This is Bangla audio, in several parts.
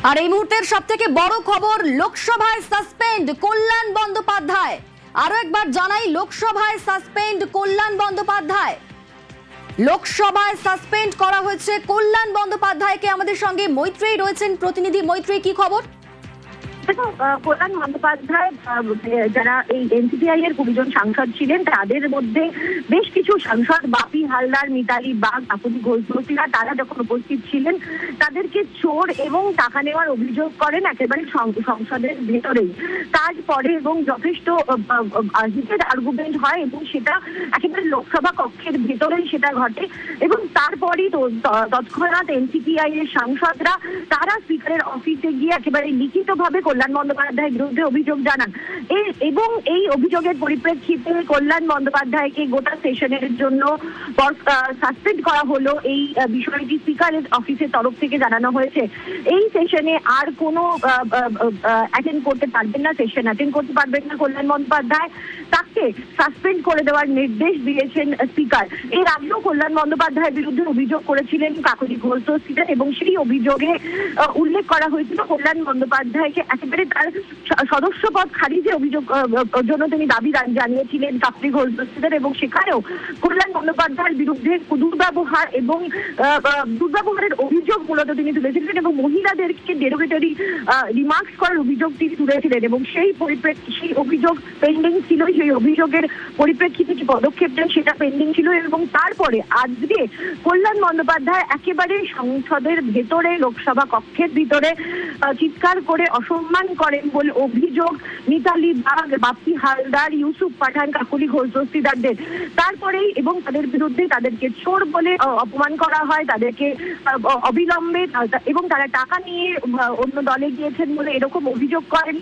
আর এই মুহূর্তের সবথেকে বড় খবর, লোকসভায় সাসপেন্ড কল্যাণ বন্দ্যোপাধ্যায়। আরো একবার জানাই, লোকসভায় সাসপেন্ড কল্যাণ বন্দ্যোপাধ্যায়। লোকসভায় সাসপেন্ড করা হয়েছে কল্যাণ বন্দ্যোপাধ্যায়কে। আমাদের সঙ্গে মৈত্রী রয়েছেন প্রতিনিধি। মৈত্রী, কি খবর? কল্যাণ বন্দ্যোপাধ্যায় যারা এই এনসিপিআই এর 20 জন সাংসদ ছিলেন, তাদের মধ্যে বেশ কিছু সাংসদ বাপি হালদার, মিতালি বাগ, কাকুলি ঘোষরা তারা যখন উপস্থিত ছিলেন তাদেরকে চোর এবং টাকা নেওয়ার অভিযোগ করেন একেবারে সংসদের ভেতরেই। তারপরে এবং যথেষ্ট হিটেড আর্গুমেন্ট হয় এবং সেটা একেবারে লোকসভা কক্ষের ভেতরেই সেটা ঘটে। এবং তারপরেই তৎক্ষণাৎ এনসিপিআই এর সাংসদরা তারা স্পিকারের অফিসে গিয়ে একেবারে লিখিতভাবে কল্যাণ বন্দ্যোপাধ্যায়ের বিরুদ্ধে অভিযোগ জানান। এবং এই অভিযোগের পরিপ্রেক্ষিতে কল্যাণ বন্দ্যোপাধ্যায়কে গোটা সেশনের জন্য সাসপেন্ড করা হলো। এই বিষয়টি স্পিকারের অফিসের তরফ থেকে জানানো হয়েছে। এই সেশনে আর কোনো অ্যাটেন্ড করতে পারবেন না, সেশন অ্যাটেন্ড করতে পারবেন না কল্যাণ বন্দ্যোপাধ্যায়। তাকে সাসপেন্ড করে দেওয়ার নির্দেশ দিয়েছেন স্পিকার। এর আগেও কল্যাণ বন্দ্যোপাধ্যায়ের বিরুদ্ধে অভিযোগ করেছিলেন কাকুলি ঘোষ এবং সেই অভিযোগে উল্লেখ করা হয়েছিল কল্যাণ বন্দ্যোপাধ্যায়কে একেবারে তার সদস্য পদ খারিজের অভিযোগ জন্য তিনি দাবি জানিয়েছিলেন কাকুলি ঘোষ এবং সেখানেও কল্যাণ বন্দ্যোপাধ্যায়ের বিরুদ্ধে দুর্ব্যবহার এবং দুর্ব্যবহারের অভিযোগ মূলত তিনি তুলেছিলেন এবং মহিলাদেরকে ডেরোগেটরি রিমার্কস করার অভিযোগ তিনি তুলেছিলেন। এবং সেই অভিযোগ পেন্ডিং ছিল, সেই অভিযোগের পরিপ্রেক্ষিতে যে পদক্ষেপ দেন সেটা পেন্ডিং ছিল। এবং তারপরে আজকে কল্যাণ বন্দ্যোপাধ্যায় একেবারে সংসদের ভেতরে, লোকসভা কক্ষের ভিতরে চিৎকার করে অসম্মান করেন বলে অভিযোগ মিতালি বাগ, বাপি হালদার, ইউসুফ পাঠান, কাকুলি ঘোষ দস্তিদারদের। তারপরেই এবং তাদের বিরুদ্ধে তাদেরকে চোর বলে অপমান করা হয়, তাদেরকে অবিলম্বে এবং তারা টাকা নিয়ে অন্য দলে গিয়েছেন বলে এরকম অভিযোগ করেন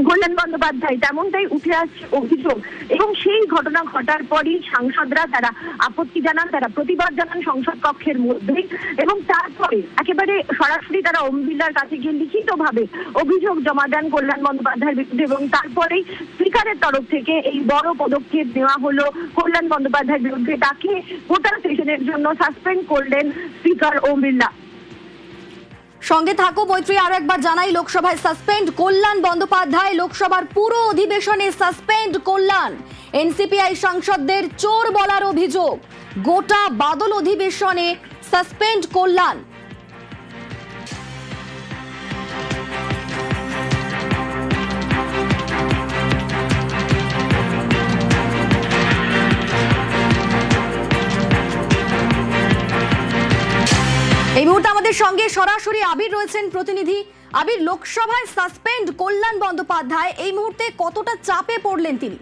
কল্যাণ বন্দ্যোপাধ্যায়। তেমনটাই উঠে আসছে অভিযোগ। এবং সেই ঘটনা ঘটার পরই সাংসদরা তারা আপত্তি জানান, তারা প্রতিবাদ জানান সংসদ কক্ষের মধ্যেই। এবং তারপরে একেবারে সরাসরি তারা ওম বিড়লার কাছে গিয়ে লিখিতভাবে অভিযোগ জমা দেন কল্যাণ বন্দ্যোপাধ্যায়ের বিরুদ্ধে। এবং তারপরেই স্পিকারের তরফ থেকে এই বড় পদক্ষেপ নেওয়া হলো কল্যাণ বন্দ্যোপাধ্যায়ের বিরুদ্ধে। তাকে গোটা সেশনের জন্য সাসপেন্ড করলেন স্পিকার ওম বিড়লা। সঙ্গে থাকো মৈত্রী। আরো একবার জানাই, লোকসভায় সাসপেন্ড কল্যাণ বন্দ্যোপাধ্যায়। লোকসভার পুরো অধিবেশনে সাসপেন্ড কল্যাণ। এনসিপিআই সাংসদদের চোর বলার অভিযোগ, গোটা বাদল অধিবেশনে সাসপেন্ড কল্যাণ। এই মুহূর্তে আমাদের সঙ্গে সরাসরি আবির রয়েছেন প্রতিনিধি। আবির, লোকসভায় সাসপেন্ড কল্যাণ বন্দ্যোপাধ্যায়, এই মুহূর্তে কতটা চাপে পড়লেন তিনি?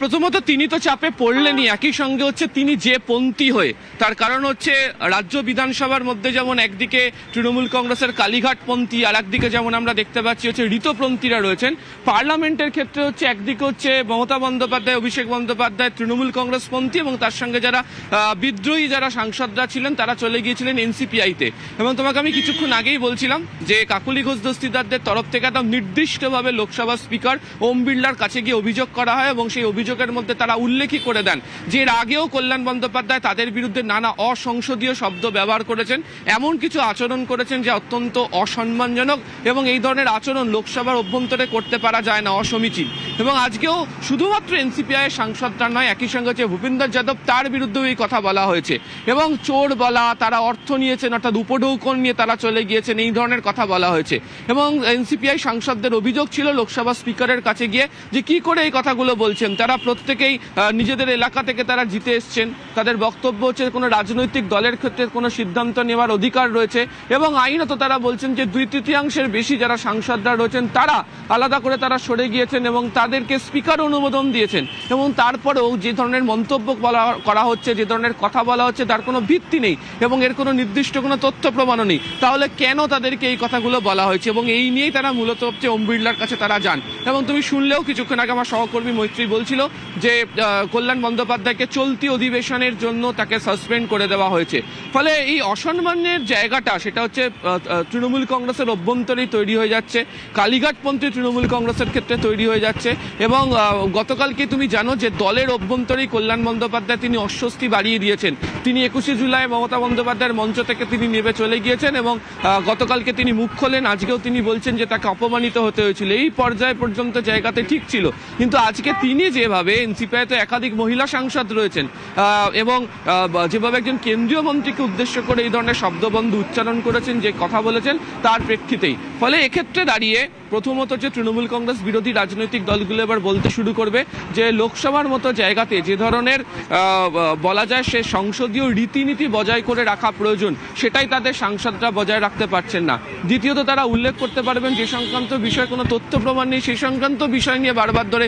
প্রথমত তিনি তো চাপে পড়লেনই, একই সঙ্গে হচ্ছে তিনি যে পন্থী হয়ে, তার কারণ হচ্ছে রাজ্য বিধানসভার মধ্যে যেমন একদিকে তৃণমূল কংগ্রেসের কালীঘাট পন্থী, আর একদিকে যেমন আমরা দেখতে পাচ্ছি হচ্ছে ঋতপন্থীরা রয়েছেন। পার্লামেন্টের ক্ষেত্রে হচ্ছে একদিকে হচ্ছে মমতা বন্দ্যোপাধ্যায়, অভিষেক বন্দ্যোপাধ্যায় তৃণমূল কংগ্রেস পন্থী, এবং তার সঙ্গে যারা বিদ্রোহী যারা সাংসদরা ছিলেন তারা চলে গিয়েছিলেন এনসিপিআইতে। এবং তোমাকে আমি কিছুক্ষণ আগেই বলছিলাম যে কাকুলি ঘোষ দস্তিদারদের তরফ থেকে একদম নির্দিষ্টভাবে লোকসভা স্পিকার ওম বিড়লার কাছে গিয়ে অভিযোগ করা হয় এবং সেই অভিযোগের মধ্যে তারা উল্লেখই করে দেন যে এর আগেও কল্যাণ বন্দ্যোপাধ্যায় তাদের বিরুদ্ধে নানা অসংসদীয় শব্দ ব্যবহার করেছেন, এমন কিছু আচরণ করেছেন যে অত্যন্ত অসম্মানজনক, এবং এই ধরনের আচরণ লোকসভার অভ্যন্তরে করতে পারা যায় না, অসমীচীন। এবং আজকেও শুধুমাত্র এনসিপিআই এর সাংসদরা নয়, একই সঙ্গে হচ্ছে ভূপিন্দর যাদব, তার বিরুদ্ধেও এই কথা বলা হয়েছে। এবং চোর বলা, তারা অর্থ নিয়েছেন, অর্থাৎ উপঢৌকন নিয়ে তারা চলে গিয়েছেন, এই ধরনের কথা বলা হয়েছে। এবং এনসিপিআই সাংসদদের অভিযোগ ছিল লোকসভা স্পিকারের কাছে গিয়ে যে কি করে এই কথাগুলো বলছেন। তারা প্রত্যেকেই নিজেদের এলাকা থেকে তারা জিতে এসছেন, তাদের বক্তব্য হচ্ছে কোনো রাজনৈতিক দলের ক্ষেত্রে কোনো সিদ্ধান্ত নেওয়ার অধিকার রয়েছে, এবং আইনত তারা বলছেন যে 2/3 বেশি যারা সাংসদরা রয়েছেন তারা আলাদা করে তারা সরে গিয়েছেন এবং তাদেরকে স্পিকার অনুমোদন দিয়েছেন। এবং তারপরেও যে ধরনের মন্তব্য করা হচ্ছে, যে ধরনের কথা বলা হচ্ছে, তার কোনো ভিত্তি নেই এবং এর কোনো নির্দিষ্ট কোনো তথ্য প্রমাণও নেই। তাহলে কেন তাদেরকে এই কথাগুলো বলা হয়েছে? এবং এই নিয়েই তারা মূলত হচ্ছে ওম বিড়লার কাছে তারা যান। এবং তুমি শুনলেও কিছুক্ষণ আগে আমার সহকর্মী মৈত্রী বলছিল যে কল্যাণ বন্দ্যোপাধ্যায়কে চলতি অধিবেশনের জন্য তাকে সাসপেন্ড করে দেওয়া হয়েছে। ফলে এই অসম্মানের জায়গাটা সেটা হচ্ছে তৃণমূল কংগ্রেসের অভ্যন্তরেই তৈরি হয়ে যাচ্ছে, কালীঘাটপন্থী তৃণমূল কংগ্রেসের ক্ষেত্রে তৈরি হয়ে যাচ্ছে। এবং গতকালকে তুমি জানো যে দলের অভ্যন্তরেই কল্যাণ বন্দ্যোপাধ্যায় তিনি অস্বস্তি বাড়িয়ে দিয়েছেন। তিনি 21শে জুলাই মমতা বন্দ্যোপাধ্যায়ের মঞ্চ থেকে তিনি নেমে চলে গিয়েছেন এবং গতকালকে তিনি মুখ খোলেন, আজকেও তিনি বলছেন যে তাকে অপমানিত হতে হয়েছিল। এই পর্যায় পর্যন্ত জায়গাতে ঠিক ছিল, কিন্তু আজকে তিনি যেভাবে এনসিপিআই তো একাধিক মহিলা সাংসদ রয়েছেন এবং যেভাবে একজন কেন্দ্রীয় মন্ত্রীকে উদ্দেশ্য করে এই ধরনের শব্দবন্ধ উচ্চারণ করেছেন, যে কথা বলেছেন তার প্রেক্ষিতেই। ফলে এক্ষেত্রে দাঁড়িয়ে প্রথমত যে তৃণমূল কংগ্রেস বিরোধী রাজনৈতিক দলগুলো এবার বলতে শুরু করবে যে লোকসভার মতো জায়গাতে যে ধরনের বলা যায় সে সংসদীয় রীতিনীতি বজায় করে রাখা প্রয়োজন, সেটাই তাদের সাংসদরা বজায় রাখতে পারছেন না। দ্বিতীয়ত তারা উল্লেখ করতে পারবেন যে সংক্রান্ত বিষয়ে কোনো তথ্য প্রমাণ নেই, সেই সংক্রান্ত বিষয় নিয়ে বারবার ধরে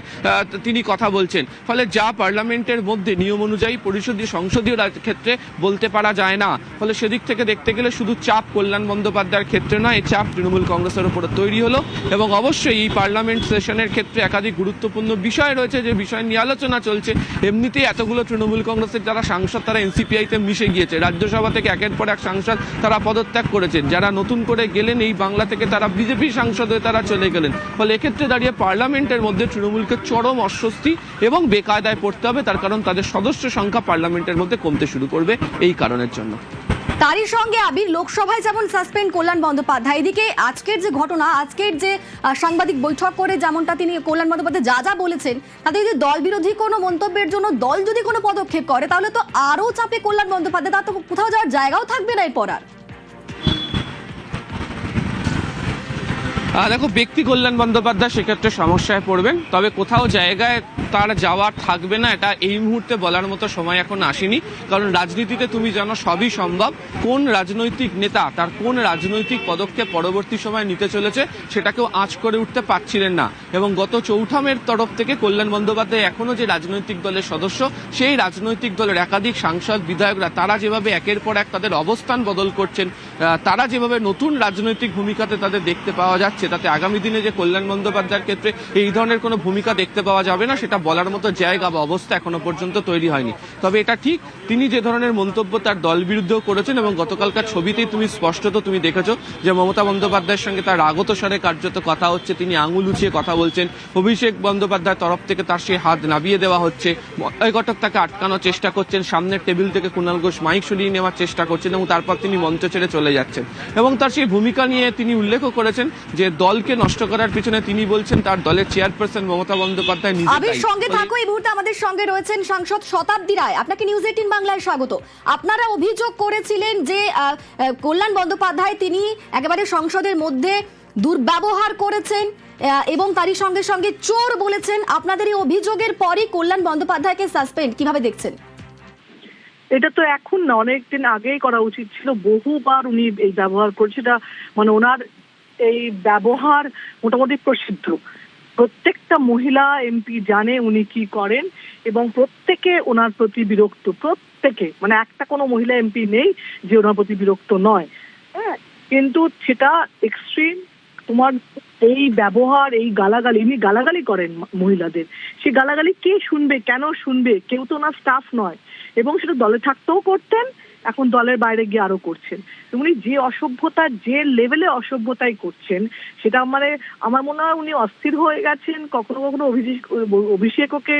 তিনি কথা বলছেন। ফলে যা পার্লামেন্টের মধ্যে নিয়ম অনুযায়ী পরিষদীয় সংসদীয় ক্ষেত্রে বলতে পারা যায় না। ফলে সেদিক থেকে দেখতে গেলে শুধু চাপ কল্যাণ বন্দ্যোপাধ্যায়ের ক্ষেত্রে নয়, এই চাপ তৃণমূল কংগ্রেসের উপরে তৈরি হলো। এবং অবশ্যই এই পার্লামেন্ট সেশনের ক্ষেত্রে একাধিক গুরুত্বপূর্ণ বিষয় রয়েছে যে বিষয় নিয়ে আলোচনা চলছে। এমনিতেই এতগুলো তৃণমূল কংগ্রেসের যারা সাংসদ তারা এনসিপিআইতে মিশে গিয়েছে, রাজ্যসভা থেকে একের পর এক সাংসদ তারা পদত্যাগ করেছেন, যারা নতুন করে গেলেন এই বাংলা থেকে তারা বিজেপি সাংসদ হয়ে তারা চলে গেলেন। ফলে এক্ষেত্রে দাঁড়িয়ে পার্লামেন্টের মধ্যে তৃণমূলকে চরম অস্বস্তি এবং বেকায়দায় পড়তে হবে, তার কারণ তাদের সদস্য সংখ্যা পার্লামেন্টের মধ্যে কমতে শুরু করবে এই কারণের জন্য। তারই সঙ্গে আবির, লোকসভায় যেমন সাসপেন্ড কল্যাণ বন্দ্যোপাধ্যায়, এদিকে আজকের যে ঘটনা, আজকের যে সাংবাদিক বৈঠক করে যেমনটা তিনি কল্যাণ বন্দ্যোপাধ্যায় যা বলেছেন, তাতে যদি দল বিরোধী কোনো মন্তব্যের জন্য দল যদি কোনো পদক্ষেপ করে তাহলে তো আরো চাপে কল্যাণ বন্দ্যোপাধ্যায়, তার তো কোথাও যাওয়ার জায়গাও থাকবে না এরপর আর। দেখো, ব্যক্তি কল্যাণ বন্দ্যোপাধ্যায় সেক্ষেত্রে সমস্যায় পড়বেন, তবে কোথাও জায়গায় তার যাওয়ার থাকবে না এটা এই মুহূর্তে বলার মতো সময় এখন আসেনি। কারণ রাজনীতিতে তুমি জানো সবই সম্ভব। কোন রাজনৈতিক নেতা তার কোন রাজনৈতিক পদক্ষেপ পরবর্তী সময় নিতে চলেছে সেটাকেও আঁচ করে উঠতে পারছিলেন না। এবং গত চৌঠামের তরফ থেকে কল্যাণ বন্দ্যোপাধ্যায় এখনো যে রাজনৈতিক দলের সদস্য, সেই রাজনৈতিক দলের একাধিক সাংসদ বিধায়করা তারা যেভাবে একের পর এক তাদের অবস্থান বদল করছেন, তারা যেভাবে নতুন রাজনৈতিক ভূমিকাতে তাদের দেখতে পাওয়া যাচ্ছে, তাতে আগামী দিনে যে কল্যাণ বন্দ্যোপাধ্যায়ের ক্ষেত্রে এই ধরনের কোনো ভূমিকা দেখতে পাওয়া যাবে না সেটা বলার মতো জায়গা বা অবস্থা এখনো পর্যন্ত তৈরি হয়নি। তবে এটা ঠিক, তিনি যে ধরনের মন্তব্য তার দল বিরুদ্ধেও করেছেন এবং গতকালকার ছবিতেই তুমি স্পষ্টত তুমি দেখেছো যে মমতা বন্দ্যোপাধ্যায়ের সঙ্গে তার রাগত স্বরে কার্যত কথা হচ্ছে, তিনি আঙুল উঁচিয়ে কথা বলছেন। অভিষেক বন্দ্যোপাধ্যায়ের তরফ থেকে তার সেই হাত নামিয়ে দেওয়া হচ্ছে, মলয় ঘটক তাকে আটকানোর চেষ্টা করছেন, সামনের টেবিল থেকে কুণাল ঘোষ মাইক সরিয়ে নেওয়ার চেষ্টা করছেন এবং তারপর তিনি মঞ্চ ছেড়ে চলে যাচ্ছেন। এবং তার সেই ভূমিকা নিয়ে তিনি উল্লেখও করেছেন যে দলকে নষ্ট করার পিছনে তিনি বলছেন তার দলের চেয়ারপারসন মমতা বন্দ্যোপাধ্যায় নিজে। আবির সঙ্গে থাকো, এই মুহূর্তে আমাদের সঙ্গে রয়েছেন সাংসদ শতাব্দী রায়। আপনাকে নিউজ 18 বাংলায় স্বাগত। আপনারা অভিযোগ করেছিলেন যে কল্যাণ বন্দ্যোপাধ্যায় তিনি একেবারে সংসদের মধ্যে দুর্ব্যবহার করেছেন এবং তারই সঙ্গে সঙ্গে চোর বলেছেন। আপনাদের এই অভিযোগের পরই কল্যাণ বন্দ্যোপাধ্যায়কে সাসপেন্ড কিভাবে দেখছেন? এটা তো এখন না, অনেকদিন আগেই করা উচিত ছিল। বহুবার উনি এই ব্যবহার করছে, এটা মানে ওনার এই ব্যবহার মোটামুটি প্রসিদ্ধ। প্রত্যেকটা মহিলা এমপি জানে উনি কি করেন এবং প্রত্যেকে ওনার প্রতি বিরক্ত, প্রত্যেকে, মানে একটা কোনো মহিলা এমপি নেই যে ওনার প্রতি বিরক্ত নয়। হ্যাঁ, কিন্তু সেটা এক্সট্রিম। তোমার এই ব্যবহার, এই গালাগালি, উনি গালাগালি করেন মহিলাদের, সে গালাগালি কে শুনবে, কেন শুনবে? কেউ তো ওনার স্টাফ নয় এবং সেটা দলে থাকতেও করতেন, এখন দলের বাইরে গিয়ে আরো করছেন। উনি যে অসভ্যতা, যে লেভেলে অসভ্যতাই করছেন সেটা মানে আমার মনে হয় উনি অস্থির হয়ে গেছেন। কখনো কখনো অভিষেককে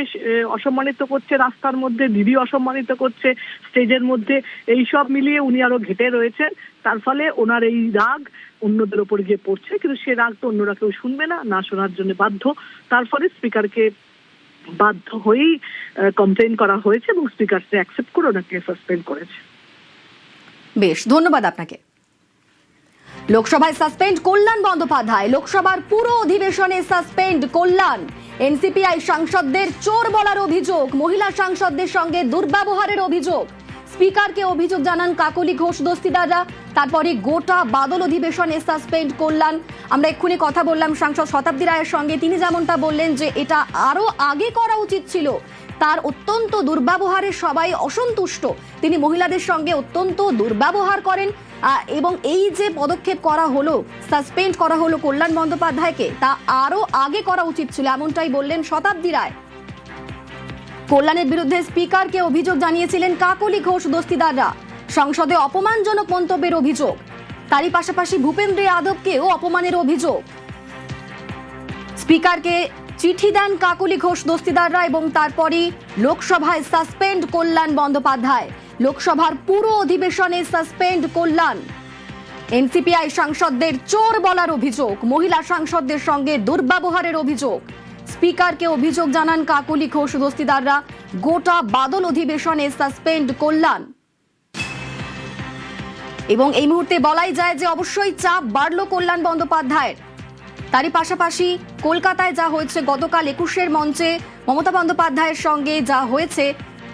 অসম্মানিত করছে রাস্তার মধ্যে, দিদি অসম্মানিত করছে স্টেজের মধ্যে, এই সব মিলিয়ে উনি আরো ঘেটে রয়েছেন। তার ফলে ওনার এই রাগ অন্যদের ওপর গিয়ে পড়ছে, কিন্তু সে রাগ তো অন্যরা কেউ শুনবে না, না শোনার জন্য বাধ্য। তার ফলে স্পিকারকে বাধ্য হয়েই কমপ্লেন করা হয়েছে এবং স্পিকার সে অ্যাকসেপ্ট করে ওনাকে সাসপেন্ড করেছে। বেশ, ধন্যবাদ আপনাকে। লোকসভায় সাসপেন্ড কল্যাণ বন্দ্যোপাধ্যায়, লোকসভার পুরো অধিবেশনে সাসপেন্ড কল্যাণ। এনসিপিআই সাংসদদের চোর বলার অভিযোগ, মহিলা সাংসদদের সঙ্গে দুর্ব্যবহারের অভিযোগ, স্পিকারকে অভিযোগ জানান কাকলি ঘোষ দস্তিদাররা। তারপরে গোটা বাদল অধিবেশনে সাসপেন্ড কল্যাণ। আমরা এক্ষুনি কথা বললাম সাংসদ শতাব্দী রায়ের সঙ্গে, তিনি যেমনটা বললেন যে এটা আরো আগে করা উচিত ছিল। তার অত্যন্ত দুর্ব্যবহারে সবাই অসন্তুষ্ট, তিনি মহিলাদের সঙ্গে অত্যন্ত দুর্ব্যবহার করেন এবং এই যে পদক্ষেপ করা হলো, সাসপেন্ড করা হলো কল্যাণ বন্দ্যোপাধ্যায়কে, তা আরো আগে করা উচিত ছিল, এমনটাই বললেন শতাব্দী রায়। কল্যাণের বিরুদ্ধে স্পিকারকে অভিযোগ জানিয়েছিলেন কাকলি ঘোষ দস্তিদাররা। সংসদে অপমানজনক মন্তব্যের অভিযোগ। তারই পাশাপাশি ভূপেন্দ্র যাদবকেও অপমানের অভিযোগ। স্পিকারকে চিঠি দেন কাকলি ঘোষ দস্তিদাররা এবং তারপরই লোকসভায় সাসপেন্ড কল্যাণ বন্দ্যোপাধ্যায়। লোকসভার পুরো অধিবেশনে সাসপেন্ড কল্যাণ। এনসিপিআই সাংসদদের চোর বলার অভিযোগ, মহিলা সাংসদদের সঙ্গে দুর্ব্যবহারের অভিযোগ। স্পিকারকে অভিযোগ জানান কাকলি ঘোষ দস্তিদাররা। গোটা বাদল অধিবেশনে সাসপেন্ড কল্যাণ। এবং এই মুহূর্তে বলাই যায় যে অবশ্যই চাপ বাড়লো কল্যাণ বন্দ্যোপাধ্যায়ের। তারই পাশাপাশি কলকাতায় যা হয়েছে গতকাল 21-এর মঞ্চে মমতা বন্দ্যোপাধ্যায়ের সঙ্গে যা হয়েছে,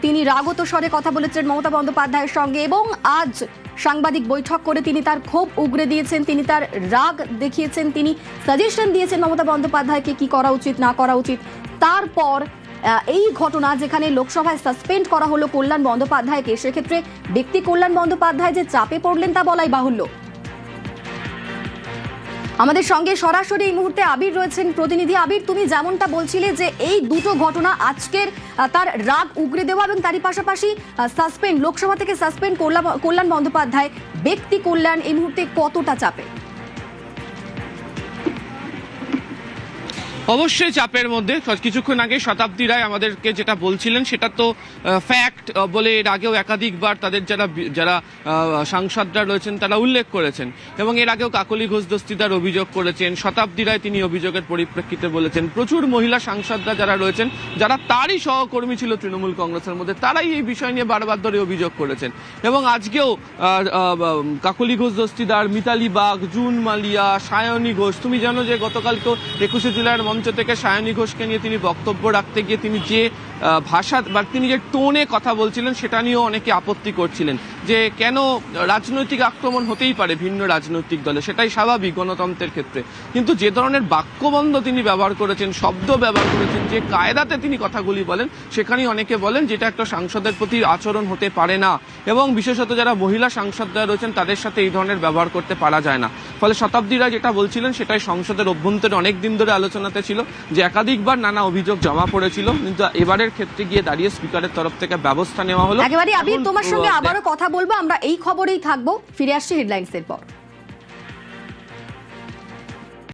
তিনি রাগত স্বরে কথা বলেছেন মমতা বন্দ্যোপাধ্যায়ের সঙ্গে এবং আজ সাংবাদিক বৈঠক করে তিনি তার ক্ষোভ উগরে দিয়েছেন, তিনি তার রাগ দেখিয়েছেন, তিনি সাজেশন দিয়েছেন মমতা বন্দ্যোপাধ্যায়কে কি করা উচিত না করা উচিত। তারপর এই ঘটনা যেখানে লোকসভায় সাসপেন্ড করা হলো কল্যাণ বন্দ্যোপাধ্যায়কে, সেক্ষেত্রে ব্যক্তি কল্যাণ বন্দ্যোপাধ্যায় যে চাপে পড়লেন তা বলাই বাহুল্য। আমাদের সঙ্গে সরাসরি এই মুহূর্তে আবির রয়েছেন প্রতিনিধি। আবির, তুমি যেমনটা বলছিলে যে এই দুটো ঘটনা আজকের তার রাগ উগরে দেওয়া এবং তারই পাশাপাশি সাসপেন্ড, লোকসভা থেকে সাসপেন্ড কল্যাণ বন্দ্যোপাধ্যায়, ব্যক্তি কল্যাণ এই মুহূর্তে কতটা চাপে? অবশ্যই চাপের মধ্যে। কিছুক্ষণ আগে শতাব্দী রায় আমাদেরকে যেটা বলছিলেন সেটা তো ফ্যাক্ট বলে এর আগেও একাধিকবার তাদের যারা সাংসদরা রয়েছেন তারা উল্লেখ করেছেন এবং এর আগেও কাকলি ঘোষ দস্তিদার অভিযোগ করেছেন। শতাব্দী রায় তিনি অভিযোগের পরিপ্রেক্ষিতে বলেছেন প্রচুর মহিলা সাংসদরা যারা রয়েছেন, যারা তারই সহকর্মী ছিল তৃণমূল কংগ্রেসের মধ্যে, তারাই এই বিষয় নিয়ে বারবার ধরে অভিযোগ করেছেন। এবং আজকেও কাকলি ঘোষ দস্তিদার, মিতালি বাগ, জুন মালিয়া, সায়নী ঘোষ, তুমি জানো যে গতকালকেও 21শে জুলাইয়ের মঞ্চ থেকে সায়নী ঘোষকে নিয়ে তিনি বক্তব্য রাখতে গিয়ে তিনি যে ভাষা বা তিনি যে টোনে কথা বলছিলেন সেটা নিয়েও অনেকে আপত্তি করছিলেন যে কেন রাজনৈতিক আক্রমণ হতেই পারে ভিন্ন রাজনৈতিক দলে, সেটাই স্বাভাবিক গণতন্ত্রের ক্ষেত্রে, কিন্তু যে ধরনের বাক্যবন্ধ তিনি ব্যবহার করেছেন, শব্দ ব্যবহার করেছেন, যে কায়দাতে তিনি কথাগুলি বলেন, সেখানেই অনেকে বলেন যেটা একটা সাংসদের প্রতি আচরণ হতে পারে না এবং বিশেষত যারা মহিলা সাংসদরা রয়েছেন তাদের সাথে এই ধরনের ব্যবহার করতে পারা যায় না। ফলে শতাব্দীরা যেটা বলছিলেন সেটাই সংসদের অভ্যন্তরে অনেক দিন ধরে আলোচনাতে ছিল যে একাধিকবার নানা অভিযোগ জমা পড়েছিল, কিন্তু এবারের ক্ষেত্রে গিয়ে দাঁড়িয়ে স্পিকারের তরফ থেকে ব্যবস্থা নেওয়া হলো। একেবারে আবির, তোমার সঙ্গে আবারও কথা বলবো, আমরা এই খবরেই থাকবো, ফিরে আসছি হেডলাইন্সের পর।